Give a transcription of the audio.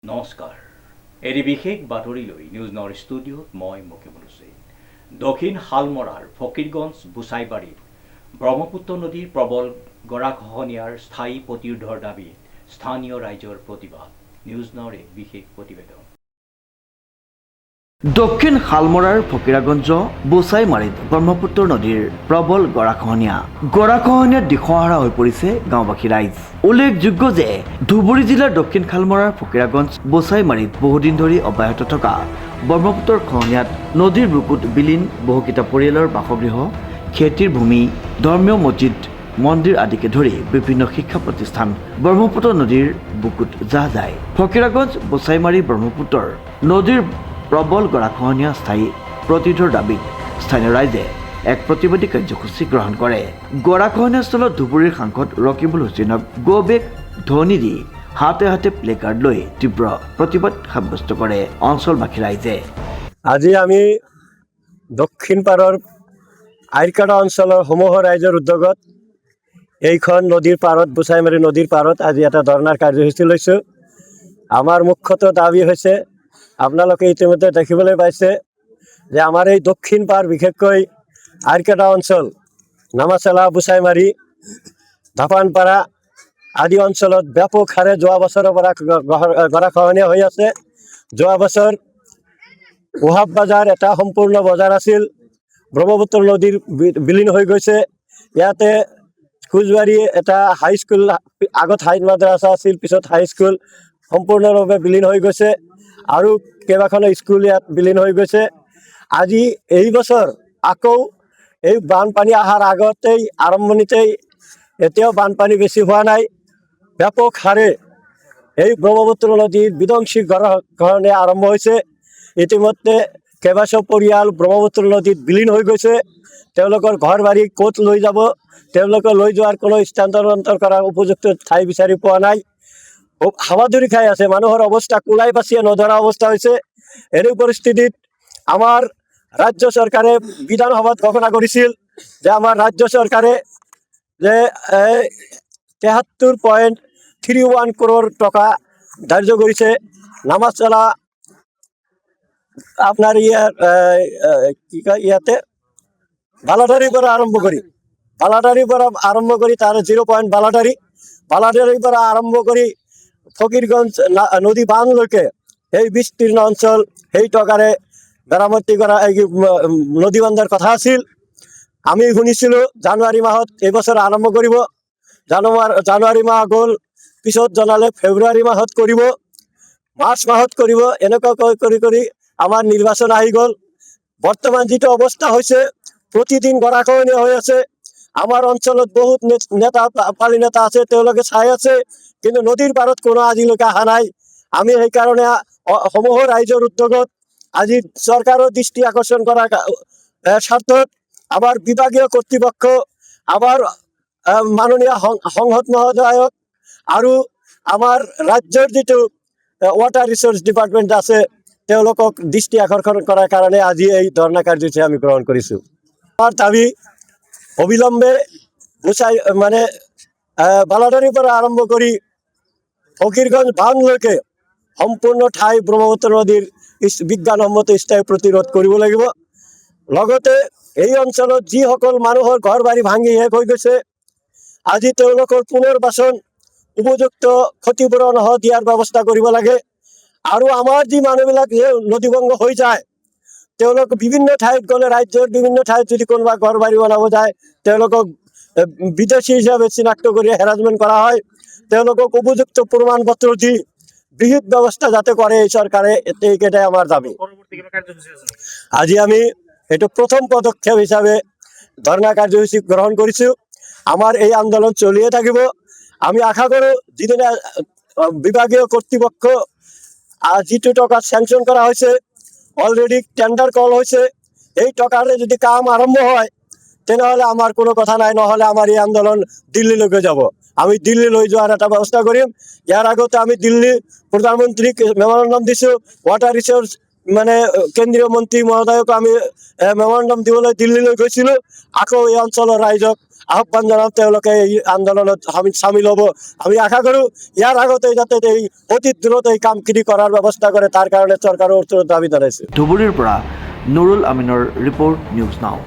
নমস্কাৰ। এটি বিশেষ বাতৰি লৈ নিউজ নৰ ষ্টুডিঅ'ত মই মুকিবুল হুছেইন। দক্ষিণ শালমৰাৰ ফকীৰগঞ্জ বুচাইবাৰীত ব্ৰহ্মপুত্ৰ নদীৰ প্ৰবল গৰাখহনীয়াৰ স্থায়ী প্ৰতিৰোধৰ দাবীত স্থানীয় ৰাইজৰ প্ৰতিবাদ। নিউজ নৰ এক বিশেষ প্ৰতিবেদন। দক্ষিণ শালমৰাৰ ফকীৰাগঞ্জ বুচাইমাৰীত ব্ৰহ্মপুত্ৰ নদীৰ প্ৰবল গৰাখহনীয়াত দিশহাৰা হৈ পৰিছে গাঁওবাসী ৰাইজ। উল্লেখযোগ্য যে ধুবুৰী জিলাৰ দক্ষিণ শালমৰাৰ ফকীৰাগঞ্জ বুচাইমাৰীত বহুদিন ধৰি অব্যাহত থকা ব্ৰহ্মপুত্ৰৰ খহনীয়াত নদীৰ বুকুত বিলীন বহুকেইটা পৰিয়ালৰ বাসগৃহ, খেতিৰ ভূমি, ধৰ্মীয় মছজিদ, মন্দিৰ আদিকে ধৰি বিভিন্ন শিক্ষা প্ৰতিষ্ঠান ব্ৰহ্মপুত্ৰ নদীৰ বুকুত জাহ যায়। ফকীৰাগঞ্জ বুচাইমাৰী ব্ৰহ্মপুত্ৰৰ নদীৰ প্ৰবল গৰাখহনীয়া স্থায়ী প্ৰতিৰোধৰ দাবীত স্থানীয় ৰাইজে এক প্ৰতিবাদী কাৰ্যসূচী গ্ৰহণ কৰে। গৰাখহনীয়াস্থলত ধুবুৰীৰ সাংসদ ৰকিবুল হুছেইনক গো বেক ধ্বনি দি হাতে হাতে প্লে কাৰ্ড লৈ তীব্ৰ প্ৰতিবাদ সাব্যস্ত কৰে অঞ্চলবাসী ৰাইজে। আজি আমি দক্ষিণ পাৰৰ আইৰকাটা অঞ্চলৰ সমূহ ৰাইজৰ উদ্যোগত এইখন নদীৰ পাৰত বুচাইমাৰী নদীৰ পাৰত আজি এটা ধৰ্ণাৰ কাৰ্যসূচী লৈছোঁ। আমাৰ মুখ্যতঃ দাবী হৈছে, আপোনালোকে ইতিমধ্যে দেখিবলৈ পাইছে যে আমাৰ এই দক্ষিণ পাৰ বিশেষকৈ আইৰকাটা অঞ্চল, নামাচলা, বুচাইমাৰী, ধাপানপাৰা আদি অঞ্চলত ব্যাপক হাৰে যোৱা বছৰৰ পৰা গৰাখহনীয়া হৈ আছে। যোৱা বছৰ ওহাব বাজাৰ এটা সম্পূৰ্ণ বজাৰ আছিল, ব্ৰহ্মপুত্ৰ নদীৰ বিলীন হৈ গৈছে। ইয়াতে কোচবাৰী এটা হাইস্কুল, আগত হাই মাদ্ৰাছা আছিল, পিছত হাইস্কুল সম্পূৰ্ণৰূপে বিলীন হৈ গৈছে আৰু কেইবাখনো স্কুল ইয়াত বিলীন হৈ গৈছে। আজি এই বছৰ আকৌ এই বানপানী অহাৰ আগতেই আৰম্ভণিতেই এতিয়াও বানপানী বেছি হোৱা নাই। ব্যাপক হাৰে এই ব্ৰহ্মপুত্ৰ নদীৰ বিধ্বংসী গৰাখহনীয়া আৰম্ভ হৈছে। ইতিমধ্যে কেইবাশ পৰিয়াল ব্ৰহ্মপুত্ৰ নদীত বিলীন হৈ গৈছে। তেওঁলোকৰ ঘৰ বাৰী ক'ত লৈ যাব, তেওঁলোকে লৈ যোৱাৰ কোনো স্থানান্তৰ কৰাৰ উপযুক্ত ঠাই বিচাৰি পোৱা নাই। হাবাথুৰি খাই আছে, মানুহৰ অৱস্থা কোলাই পাচিয়ে নধৰা অৱস্থা হৈছে। এনে পৰিস্থিতিত আমাৰ ৰাজ্য চৰকাৰে বিধানসভাত ঘোষণা কৰিছিল যে আমাৰ ৰাজ্য চৰকাৰে যে 73.31 কৰোৰ টকা ধাৰ্য কৰিছে নামাচলা আপোনাৰ ইয়াতে বালাধাৰীৰ পৰা আৰম্ভ কৰি তাৰ 0 পইণ্ট বালাধাৰীৰ পৰা আৰম্ভ কৰি ফকীৰগঞ্জ নদী বান্ধলৈকে এই বিস্তীৰ্ণ অঞ্চল সেই টকাৰে মেৰামতি কৰা নদী বান্ধৰ কথা আছিল। আমি শুনিছিলোঁ জানুৱাৰী মাহত এইবছৰ আৰম্ভ কৰিব, জানুৱাৰী মাহ গ'ল, পিছত জনালে ফেব্ৰুৱাৰী মাহত কৰিব, মাৰ্চ মাহত কৰিব। এনেকুৱাকৈ কৰি কৰি আমাৰ নিৰ্বাচন আহি গ'ল। বৰ্তমান যিটো অৱস্থা হৈছে, প্ৰতিদিন গৰাখহনীয়া হৈ আছে। আমাৰ অঞ্চলত বহুত পালি নেতা আছে, তেওঁলোকে চাই আছে, কিন্তু নদীৰ পাৰত কোনো আজিলৈকে অহা নাই। আমি সেইকাৰণে সমূহ ৰাইজৰ উদ্যোগত আজি চৰকাৰৰ দৃষ্টি আকৰ্ষণ কৰাৰ স্বাৰ্থত আমাৰ বিভাগীয় কৰ্তৃপক্ষ, আমাৰ মাননীয় সংসদ মহোদয়ক আৰু আমাৰ ৰাজ্যৰ যিটো ৱাটাৰ ৰিচোৰ্চ ডিপাৰ্টমেণ্ট আছে, তেওঁলোকক দৃষ্টি আকৰ্ষণ কৰাৰ কাৰণে আজি এই ধৰ্ণা কাৰ্যসূচী আমি গ্ৰহণ কৰিছোঁ। আমাৰ দাবী অবিলম্বে বালাধাৰীৰ পৰা আৰম্ভ কৰি ফকীৰগঞ্জ বান্ধলৈকে সম্পূৰ্ণ ঠাই ব্ৰহ্মপুত্ৰ নদীৰ বিজ্ঞানসন্মত স্থায়ী প্ৰতিৰোধ কৰিব লাগিব। লগতে এই অঞ্চলত যিসকল মানুহৰ ঘৰ বাৰী ভাঙি শেষ হৈ গৈছে, আজি তেওঁলোকৰ পুনৰ্বাসন উপযুক্ত ক্ষতিপূৰণ দিয়াৰ ব্যৱস্থা কৰিব লাগে। আৰু আমাৰ যি মানুহবিলাক যে নদীভংগ হৈ যায়, তেওঁলোক বিভিন্ন ঠাইত গ'লে, ৰাজ্যৰ বিভিন্ন ঠাইত যদি কোনোবা ঘৰ বাৰী বনাব যায়, তেওঁলোকক বিদেশী হিচাপে চিনাক্ত কৰি হেৰাছমেণ্ট কৰা হয়। তেওঁলোকক উপযুক্ত প্ৰমাণ পত্ৰ দি বিহিত ব্যৱস্থা যাতে কৰে এই চৰকাৰে, এইকেইটাই আমাৰ দাবী। আজি আমি এইটো প্ৰথম পদক্ষেপ হিচাপে ধৰ্ণা কাৰ্যসূচী গ্ৰহণ কৰিছোঁ। আমাৰ এই আন্দোলন চলিয়ে থাকিব। আমি আশা কৰোঁ যিদিনা বিভাগীয় কৰ্তৃপক্ষ যিটো টকা চেংচন কৰা হৈছে, অলৰেডি টেণ্ডাৰ কল হৈছে, এই টকাৰে যদি কাম আৰম্ভ হয় তেনেহ'লে আমাৰ কোনো কথা নাই, নহ'লে আমাৰ এই আন্দোলন দিল্লীলৈকে যাব। আমি দিল্লী লৈ যোৱাৰ এটা ব্যৱস্থা কৰিম। ইয়াৰ আগতে আমি দিল্লী প্ৰধানমন্ত্ৰীক মেমৰেণ্ডাম দিছোঁ, ৱাটাৰ ৰিচোৰ্চ কেন্দ্ৰীয় মন্ত্ৰী মহোদয়ক আমি মেমৰেণ্ডাম দিবলৈ দিল্লীলৈ গৈছিলোঁ। আকৌ এই অঞ্চলৰ ৰাইজক আহ্বান জনাম তেওঁলোকে এই আন্দোলনত চামিল হ'ব। আমি আশা কৰোঁ ইয়াৰ আগতে যাতে এই অতি দ্ৰুত এই কামখিনি কৰাৰ ব্যৱস্থা কৰে, তাৰ কাৰণে চৰকাৰৰ ওচৰত দাবী জনাইছোঁ। ধুবুৰীৰ পৰা নুৰুল আমিনৰ ৰিপৰ্ট, নিউজ নাও।